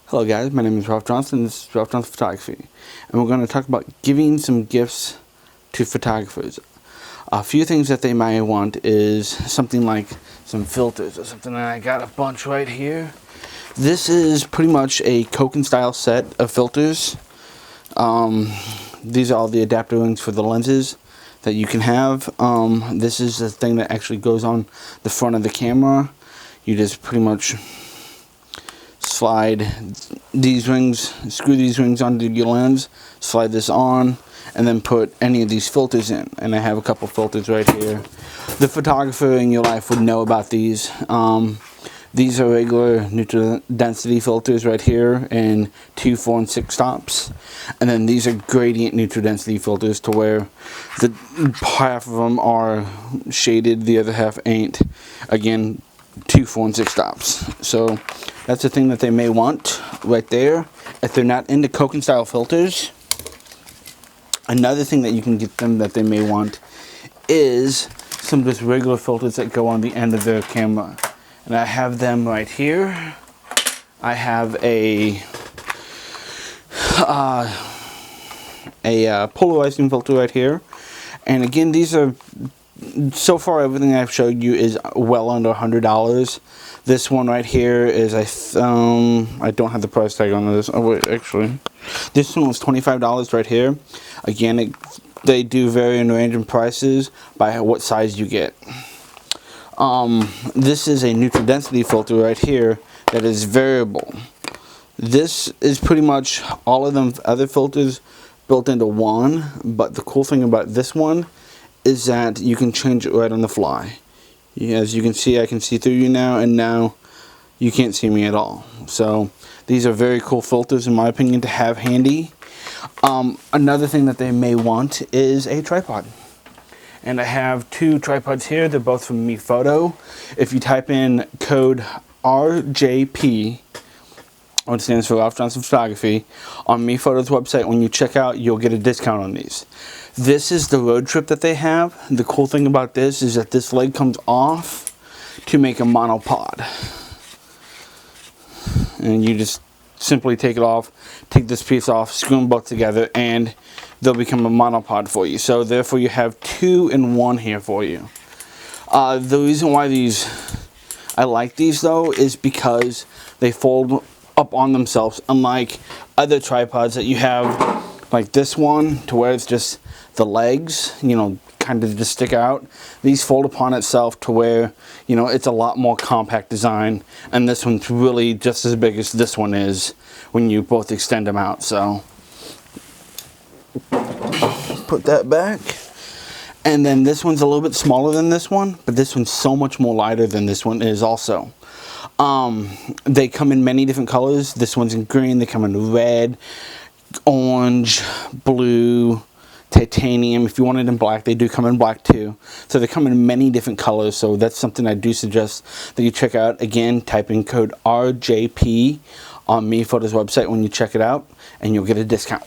Hello guys, my name is Ralph Johnson. This is Ralph Johnson Photography, and we're going to talk about giving some gifts to photographers. A few things that they might want is something like some filters or something. And I got a bunch right here. This is pretty much a Canon style set of filters. These are all the adapter rings for the lenses that you can have. This is the thing that actually goes on the front of the camera. You just pretty much slide these rings, screw these rings onto your lens, slide this on, and then put any of these filters in. And I have a couple filters right here. The photographer in your life would know about these. These are regular neutral density filters right here in 2, 4, and 6 stops. And then these are gradient neutral density filters to where the half of them are shaded, the other half ain't. Again, 2, 4, and 6 stops. So that's the thing that they may want right there. If they're not into Canon style filters, another thing that you can get them that they may want is some just regular filters that go on the end of their camera. And I have them right here. I have a polarizing filter right here. And again, these are, so far everything I've showed you is well under $100. This one right here is, I don't have the price tag on this. Oh wait, actually, this one was $25 right here. Again, they do vary in range in prices by what size you get. This is a neutral density filter right here that is variable. This is pretty much all of them other filters built into one, but the cool thing about this one is that you can change it right on the fly. As you can see, I can see through you now, and now you can't see me at all. So these are very cool filters in my opinion to have handy. Another thing that they may want is a tripod. And I have 2 tripods here. They're both from MePhoto. If you type in code RJP, which stands for Ralph Johnson Photography, on MePhoto's website, when you check out, you'll get a discount on these. This is the road trip that they have. The cool thing about this is that this leg comes off to make a monopod. And you just simply take it off, take this piece off, screw them both together, and they'll become a monopod for you. So therefore you have 2 in 1 here for you. The reason why I like these though is because they fold up on themselves, unlike other tripods that you have, like this one, to where it's just the legs, you know, kind of just stick out. These fold upon itself to where, you know, it's a lot more compact design, and this one's really just as big as this one is when you both extend them out. So put that back. And then this one's a little bit smaller than this one, but this one's so much more lighter than this one is also. They come in many different colors. This one's in green. They come in red, orange, blue, titanium. If you want it in black, they do come in black too. So they come in many different colors. So that's something I do suggest that you check out. Again, type in code RJP on MePhoto's website when you check it out, and you'll get a discount.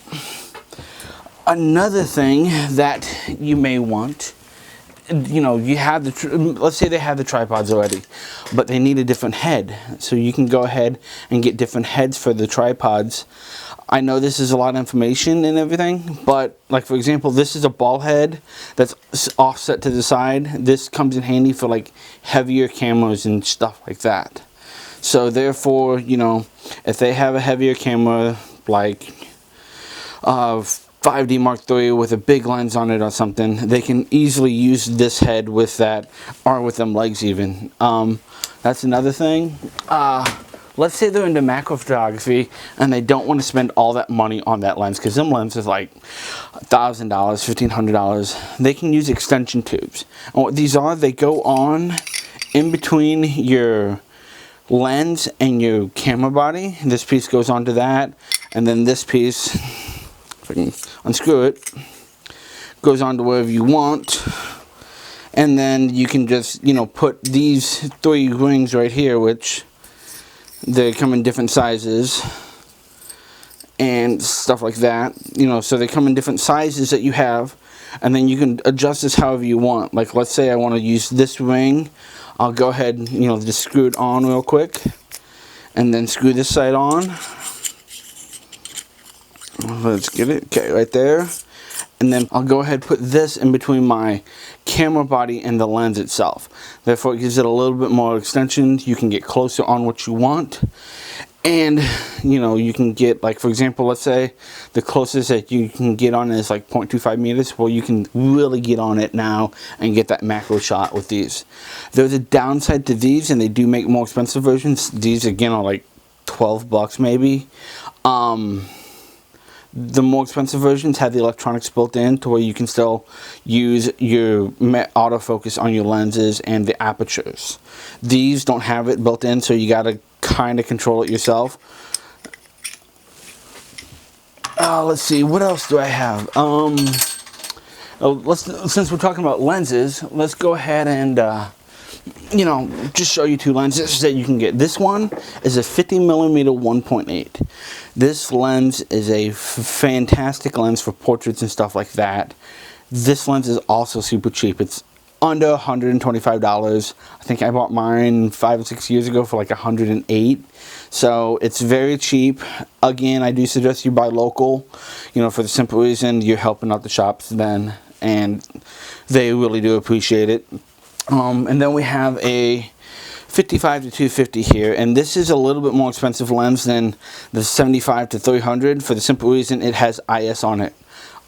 Another thing that you may want, you know, you have let's say they have the tripods already, but they need a different head. So you can go ahead and get different heads for the tripods. I know this is a lot of information and everything, but like for example, this is a ball head that's offset to the side. This comes in handy for like heavier cameras and stuff like that. So therefore, you know, if they have a heavier camera like 5D Mark III with a big lens on it or something, they can easily use this head with that, or with them legs even. That's another thing. Let's say they're into macro photography and they don't want to spend all that money on that lens, because them lenses like $1,000, $1,500. They can use extension tubes. And what these are, they go on in between your lens and your camera body. This piece goes onto that, and then this piece, if I can unscrew it, goes on to wherever you want. And then you can just, you know, put these 3 rings right here, which they come in different sizes and stuff like that, you know, so they come in different sizes that you have, and then you can adjust this however you want. Like let's say I want to use this ring, I'll go ahead and, you know, just screw it on real quick, and then screw this side on, Let's get it. Okay, right there. And then I'll go ahead and put this in between my camera body and the lens itself. Therefore, it gives it a little bit more extension. You can get closer on what you want. And, you know, you can get, like, for example, let's say the closest that you can get on is like 0.25 meters. Well, you can really get on it now and get that macro shot with these. There's a downside to these, and they do make more expensive versions. These, again, are like 12 bucks maybe. The more expensive versions have the electronics built in to where you can still use your autofocus on your lenses and the apertures. These don't have it built in, so you gotta kind of control it yourself. Let's see, what else do I have? Since we're talking about lenses, let's go ahead and you know, just show you two lenses that you can get. This one is a 50mm 1.8. This lens is a fantastic lens for portraits and stuff like that. This lens is also super cheap. It's under $125. I think I bought mine 5 or 6 years ago for like $108. So it's very cheap. Again, I do suggest you buy local, you know, for the simple reason you're helping out the shops then, and they really do appreciate it. And then we have a 55 to 250 here, and this is a little bit more expensive lens than the 75 to 300 for the simple reason it has IS on it.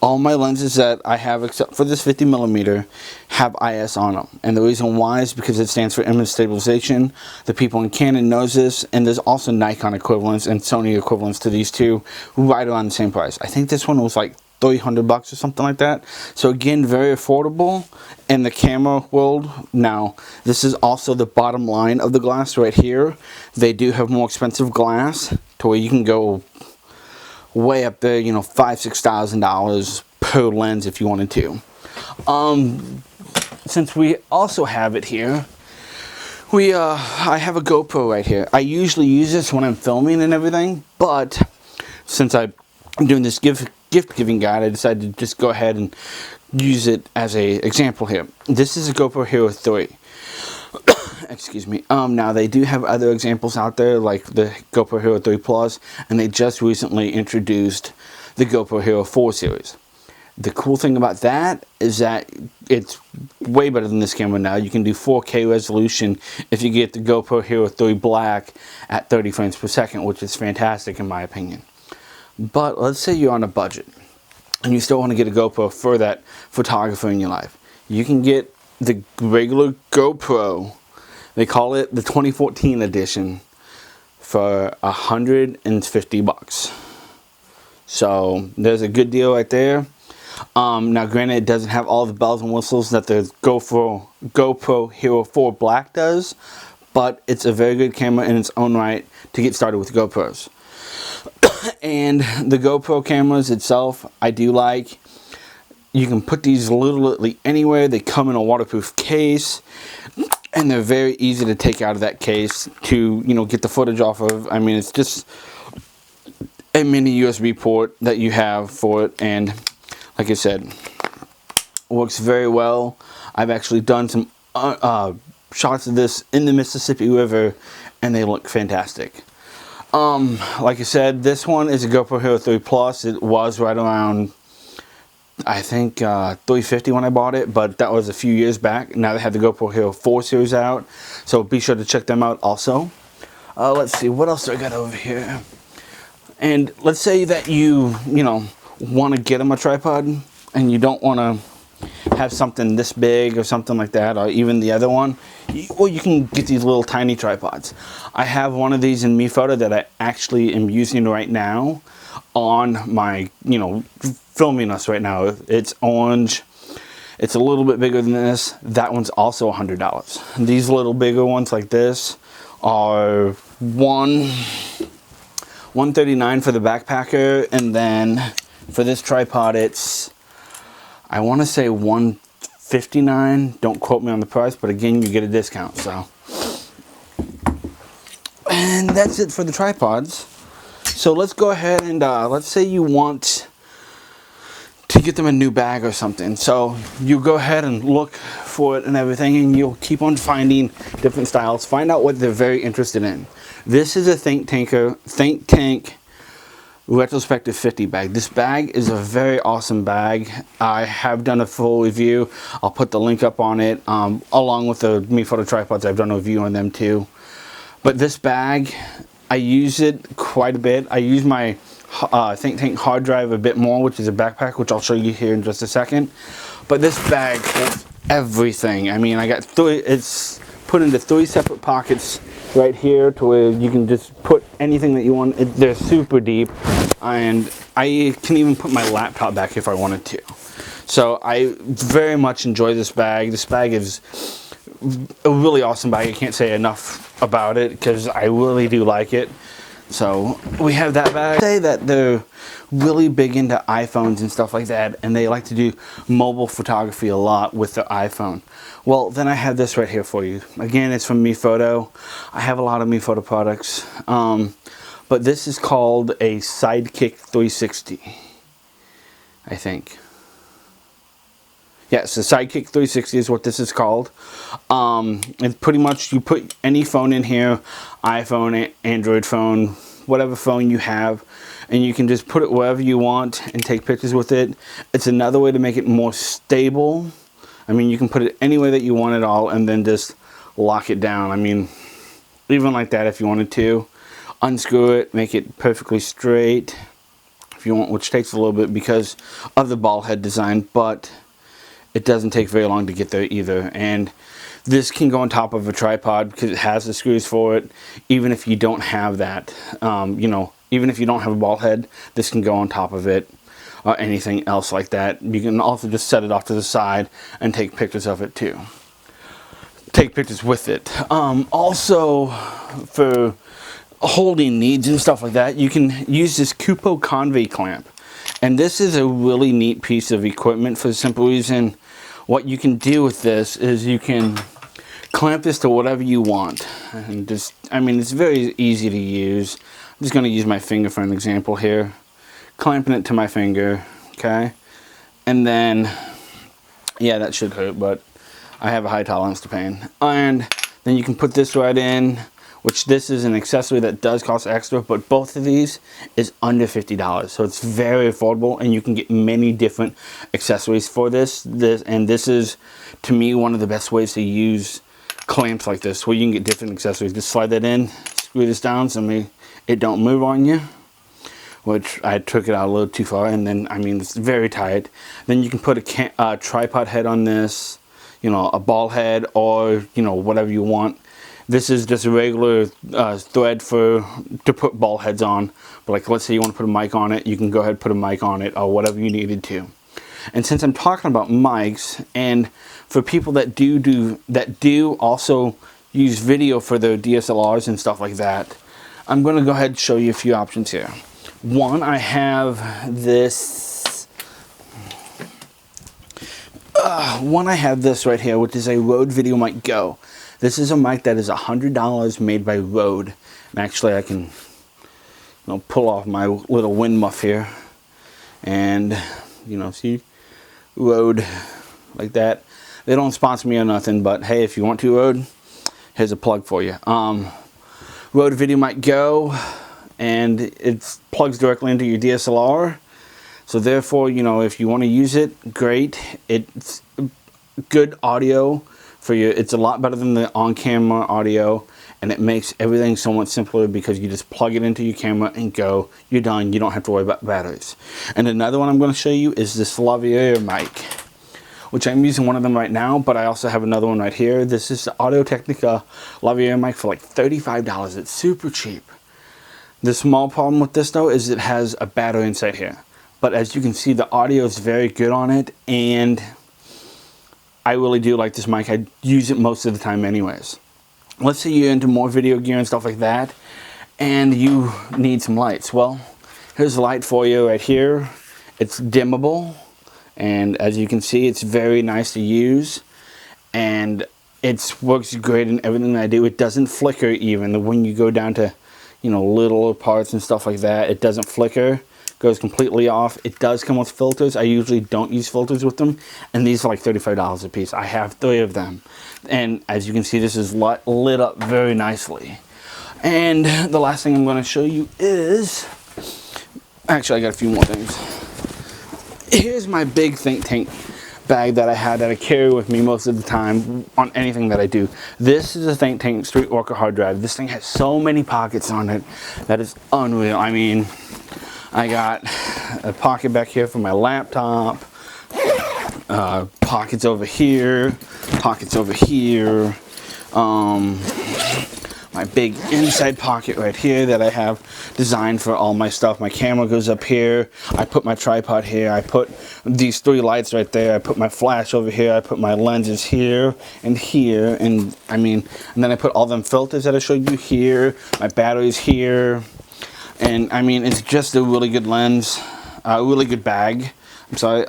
All my lenses that I have, except for this 50mm, have IS on them. And the reason why is because it stands for image stabilization. The people in Canon knows this, and there's also Nikon equivalents and Sony equivalents to these two, right around the same price. I think this one was like 300 bucks or something like that. So again, very affordable in the camera world. Now, this is also the bottom line of the glass right here. They do have more expensive glass to where you can go way up there, you know, $5,000–6,000 per lens if you wanted to. Since we also have it here, I have a GoPro right here. I usually use this when I'm filming and everything, but since I'm doing this gift giving guide, I decided to just go ahead and use it as a example here. This is a GoPro Hero 3. Excuse me. Now they do have other examples out there like the GoPro Hero 3 Plus, and they just recently introduced the GoPro Hero 4 series. The cool thing about that is that it's way better than this camera now. You can do 4K resolution if you get the GoPro Hero 3 Black at 30 frames per second, which is fantastic in my opinion. But let's say you're on a budget and you still want to get a GoPro for that photographer in your life. You can get the regular GoPro. They call it the 2014 edition for 150 bucks. So there's a good deal right there. Now granted, it doesn't have all the bells and whistles that the GoPro Hero 4 Black does, but it's a very good camera in its own right to get started with GoPros. And the GoPro cameras itself, I do like. You can put these literally anywhere. They come in a waterproof case, and they're very easy to take out of that case to, you know, get the footage off of. I mean, it's just a mini USB port that you have for it, and like I said, works very well. I've actually done some shots of this in the Mississippi River, and they look fantastic. Like I said, this one is a GoPro Hero 3 Plus. It was right around, I think, $350 when I bought it, but that was a few years back. Now they have the GoPro Hero 4 series out, so be sure to check them out also. Let's see, what else do I got over here? And let's say that you know, want to get them a tripod, and you don't want to have something this big or something like that, or even the other one, well, you can get these little tiny tripods. I have one of these in Mi Photo that I actually am using right now on my, you know, filming us right now. It's orange. It's a little bit bigger than this. That one's also $100. These little bigger ones like this are $139 for the backpacker, and then for this tripod it's, I want to say $159. Don't quote me on the price, but again, you get a discount. So, and that's it for the tripods. So let's go ahead and let's say you want to get them a new bag or something. So you go ahead and look for it and everything, and you'll keep on finding different styles. Find out what they're very interested in. This is a think tank retrospective 50 bag. This bag is a very awesome bag. I have done a full review. I'll put the link up on it, along with the Me Photo tripods. I've done a review on them too. But this bag, I use it quite a bit. I use my Think Tank hard drive a bit more, which is a backpack, which I'll show you here in just a second. But this bag holds everything. I mean, I got it's put into 3 separate pockets right here to where you can just put anything that you want. They're super deep, and I can even put my laptop back if I wanted to. So I very much enjoy this bag. This bag is a really awesome bag. I can't say enough about it because I really do like it. So we have that bag. Say that they're really big into iPhones and stuff like that, and they like to do mobile photography a lot with the iPhone. Well, then I have this right here for you. Again, it's from Me Photo. I have a lot of Me Photo products, but this is called a Sidekick 360, I think. Yes, the Sidekick 360 is what this is called. It's pretty much, you put any phone in here, iPhone, Android phone, whatever phone you have, and you can just put it wherever you want and take pictures with it. It's another way to make it more stable. I mean, you can put it anywhere that you want it all and then just lock it down. I mean, even like that if you wanted to. Unscrew it, make it perfectly straight if you want, which takes a little bit because of the ball head design, but it doesn't take very long to get there either. And this can go on top of a tripod because it has the screws for it. Even if you don't have that, you know, even if you don't have a ball head, this can go on top of it or anything else like that. You can also just set it off to the side and take pictures of it too. Take pictures with it. Also, for holding needs and stuff like that, you can use this Cupo Convey clamp. And this is a really neat piece of equipment for the simple reason what you can do with this is you can clamp this to whatever you want. And just, I mean, it's very easy to use. I'm just going to use my finger for an example here. Clamping it to my finger, okay? And then, yeah, that should hurt, but I have a high tolerance to pain. And then you can put this right in, which this is an accessory that does cost extra, but both of these is under $50. So it's very affordable, and you can get many different accessories for this. And this is, to me, one of the best ways to use clamps like this, where you can get different accessories. Just slide that in, screw this down so it don't move on you, which I took it out a little too far, and then, I mean, it's very tight. Then you can put a tripod head on this, you know, a ball head, or, you know, whatever you want. This is just a regular thread to put ball heads on. But like, let's say you want to put a mic on it, you can go ahead and put a mic on it or whatever you needed to. And since I'm talking about mics, and for people that do also use video for their DSLRs and stuff like that, I'm going to go ahead and show you a few options here. One, I have this. One, I have this right here, which is a Rode VideoMic Go. This is a mic that is $100 made by Rode. And actually I can, you know, pull off my little wind muff here. And, you know, see, Rode, like that. They don't sponsor me or nothing, but hey, if you want to, Rode, here's a plug for you. Rode VideoMic Go, and it plugs directly into your DSLR. So therefore, you know, if you want to use it, great. It's good audio for you. It's a lot better than the on-camera audio, and it makes everything somewhat simpler because you just plug it into your camera and go. You're done. You don't have to worry about batteries. And another one I'm going to show you is this Lavalier mic, which I'm using one of them right now, but I also have another one right here. This is the Audio-Technica Lavalier mic for like $35. It's super cheap. The small problem with this though is it has a battery inside here. But as you can see, the audio is very good on it, and I really do like this mic. I use it most of the time anyways. Let's say you're into more video gear and stuff like that, and you need some lights. Well, here's a light for you right here. It's dimmable, and as you can see, it's very nice to use, and it works great in everything that I do. It doesn't flicker even. When you go down to, you know, little parts and stuff like that, it doesn't flicker. Goes completely off. It does come with filters. I usually don't use filters with them, and these are like $35 a piece. I have 3 of them, and as you can see, this is lit up very nicely. And the last thing I'm going to show you is actually, I got a few more things. Here's my big think tank bag that I carry with me most of the time on anything that I do. This is a Think Tank Streetwalker hard drive. This thing has so many pockets on it that is unreal. I mean, I got a pocket back here for my laptop, pockets over here, my big inside pocket right here that I have designed for all my stuff. My camera goes up here. I put my tripod here. I put these 3 lights right there. I put my flash over here. I put my lenses here and here. And I mean, and then I put all them filters that I showed you here. My batteries here. And I mean, it's just a really good lens, a really good bag. I'm sorry.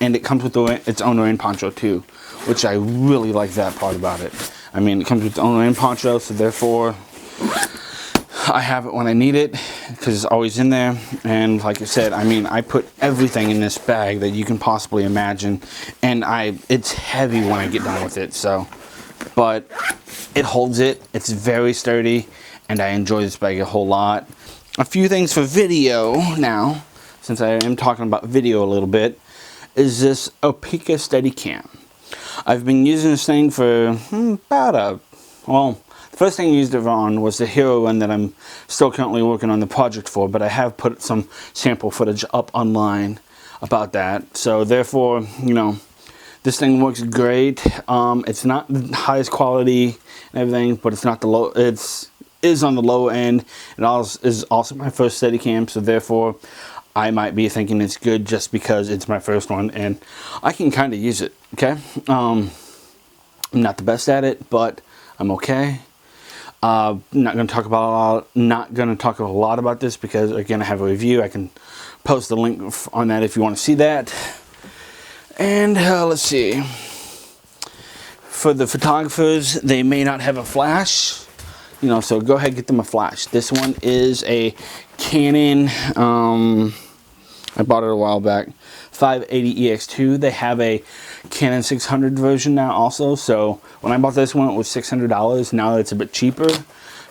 And it comes with its own rain poncho too, which I really like that part about it. I mean, it comes with its own rain poncho, so therefore I have it when I need it because it's always in there. And like I said, I mean, I put everything in this bag that you can possibly imagine, and it's heavy when I get done with it. So, but it holds it. It's very sturdy, and I enjoy this bag a whole lot. A few things for video now, since I am talking about video a little bit, is this Opeka Steadicam. I've been using this thing for the first thing I used it on was the Hero one that I'm still currently working on the project for, but I have put some sample footage up online about that. So therefore, you know, this thing works great. It's not the highest quality and everything, but it's not the low. Is on the low end. It is also my first Steadicam, so therefore I might be thinking it's good just because it's my first one and I can kind of use it. Okay, I'm not the best at it, but I'm okay. Not going to talk a lot about this because again I have a review. I can post the link on that if you want to see that. And let's see. For the photographers, they may not have a flash, you know, so go ahead and get them a flash. This one is a Canon. I bought it a while back. 580EX2. They have a Canon 600 version now also. So when I bought this one, it was $600. Now it's a bit cheaper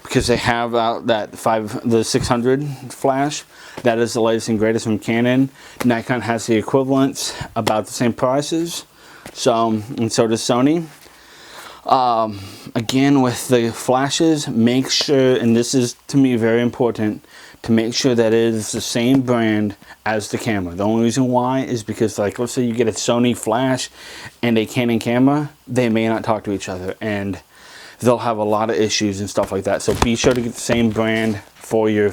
because they have out the 600 flash. That is the latest and greatest from Canon. Nikon has the equivalents, about the same prices. So, and so does Sony. Again, with the flashes, make sure, and this is to me very important, to make sure that it is the same brand as the camera. The only reason why is because, like, let's say you get a Sony flash and a Canon camera, they may not talk to each other and they'll have a lot of issues and stuff like that. So be sure to get the same brand for your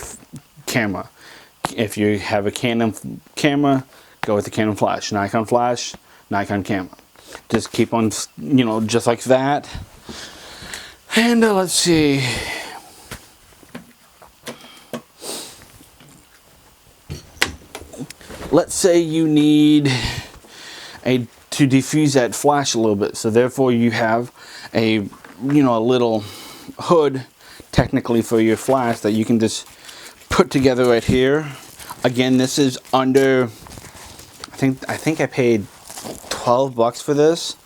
camera. If you have a Canon camera, go with the Canon flash. Nikon camera. Just keep on, you know, just like that. And let's see. Let's say you need to diffuse that flash a little bit. So therefore you have a little hood technically for your flash that you can just put together right here. Again, this is under, I think I paid $12 for this,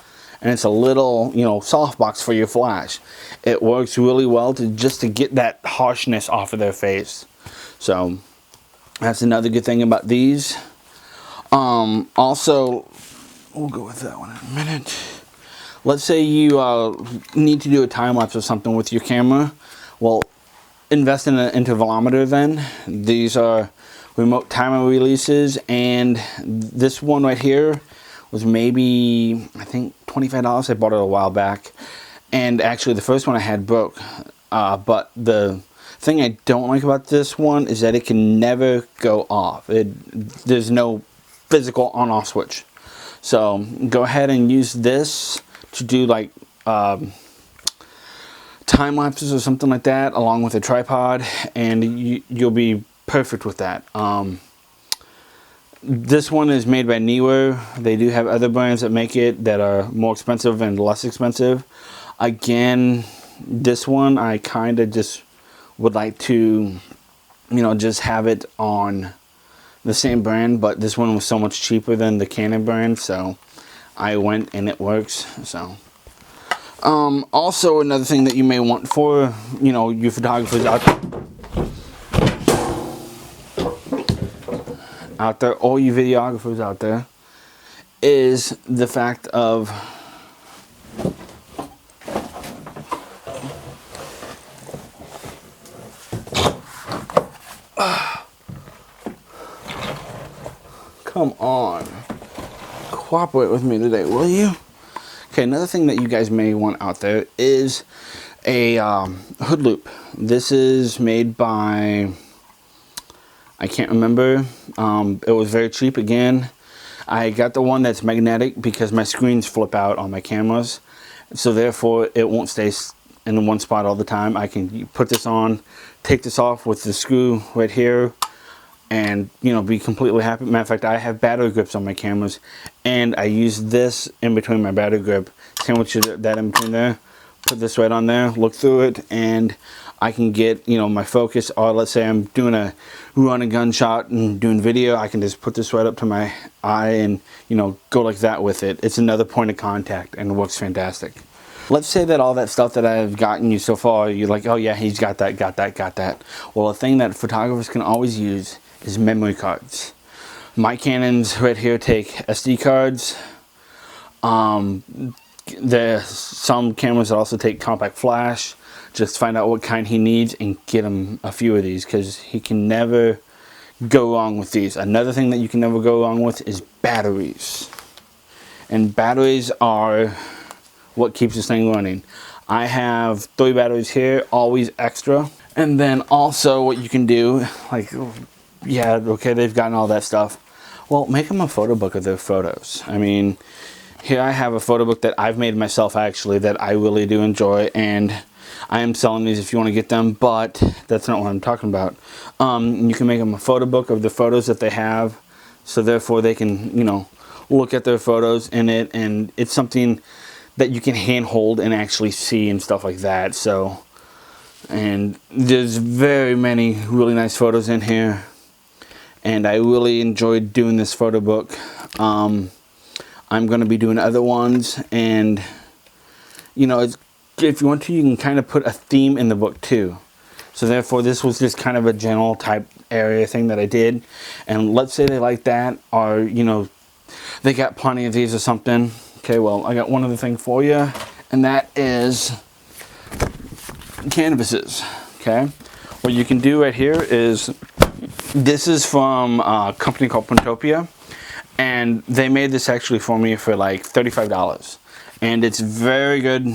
and it's a little, soft box for your flash. It works really well just to get that harshness off of their face. So that's another good thing about these. Also, we'll go with that one in a minute. Let's say you need to do a time lapse or something with your camera. Well, invest in an intervalometer then. These are remote timer releases, and this one right here was maybe, I think, $25. I bought it a while back, and actually the first one I had broke. But the thing I don't like about this one is that it can never go off. There's no physical on-off switch. So go ahead and use this to do like time lapses or something like that, along with a tripod, and you'll be perfect with that. This one is made by Neewer. They do have other brands that make it that are more expensive and less expensive. Again, this one I kind of just would like to, just have it on the same brand, but this one was so much cheaper than the Canon brand, so I went and it works. So also another thing that you may want for you photographers out there. out there, all you videographers out there, is the fact of come on, cooperate with me today, will you? Okay, another thing that you guys may want out there is a hood loop. This is made by, I can't remember. It was very cheap again. I got the one that's magnetic because my screens flip out on my cameras, so therefore it won't stay in one spot all the time. I can put this on, take this off with the screw right here, and be completely happy. Matter of fact, I have battery grips on my cameras, and I use this in between my battery grip, sandwich that in between there, put this right on there, look through it, and I can get my focus. Or let's say I'm doing a run and gun shot and doing video, I can just put this right up to my eye and go like that with it. It's another point of contact and it works fantastic. Let's say that all that stuff that I've gotten you so far, you're like, oh yeah, he's got that. Well, a thing that photographers can always use is memory cards. My Canons right here take SD cards. There's some cameras that also take compact flash. Just find out what kind he needs and get him a few of these, because he can never go wrong with these. Another thing that you can never go wrong with is batteries. And batteries are what keeps this thing running. I have 3 batteries here, always extra. And then also what you can do, like, yeah, okay, they've gotten all that stuff. Well, make them a photo book of their photos. I mean, here I have a photo book that I've made myself, actually, that I really do enjoy, and I am selling these if you want to get them, but that's not what I'm talking about. You can make them a photo book of the photos that they have, so therefore they can, look at their photos in it, and it's something that you can handhold and actually see and stuff like that. So, and there's very many really nice photos in here, and I really enjoyed doing this photo book. I'm going to be doing other ones, and if you want to, you can kind of put a theme in the book too. So therefore, this was just kind of a general type area thing that I did. And let's say they like that, or they got plenty of these or something. Okay, well, I got one other thing for you, and that is canvases. Okay, what you can do right here is, this is from a company called Printopia, and they made this actually for me for like $35. And it's very good.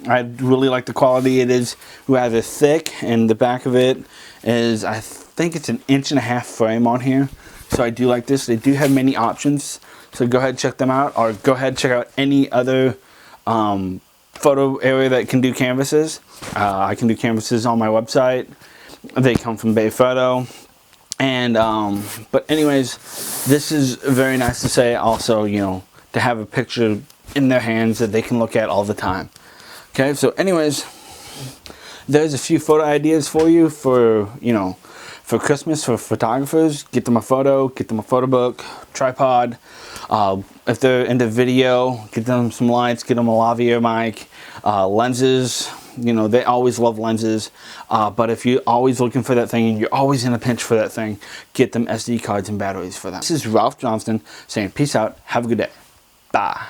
I really like the quality. It is rather thick, and the back of it is, I think it's an 1.5 inch frame on here. So I do like this. They do have many options, so go ahead and check them out, or go ahead and check out any other photo area that can do canvases. I can do canvases on my website. They come from Bay Photo. And but anyways, this is very nice to say also, to have a picture in their hands that they can look at all the time. Okay, so anyways, there's a few photo ideas for you for for Christmas, for photographers. Get them a photo, get them a photo book, tripod. If they're into video, get them some lights, get them a lavalier mic, lenses. They always love lenses, but if you're always looking for that thing and you're always in a pinch for that thing, get them SD cards and batteries for them. This is Ralph Johnston saying peace out, have a good day, bye.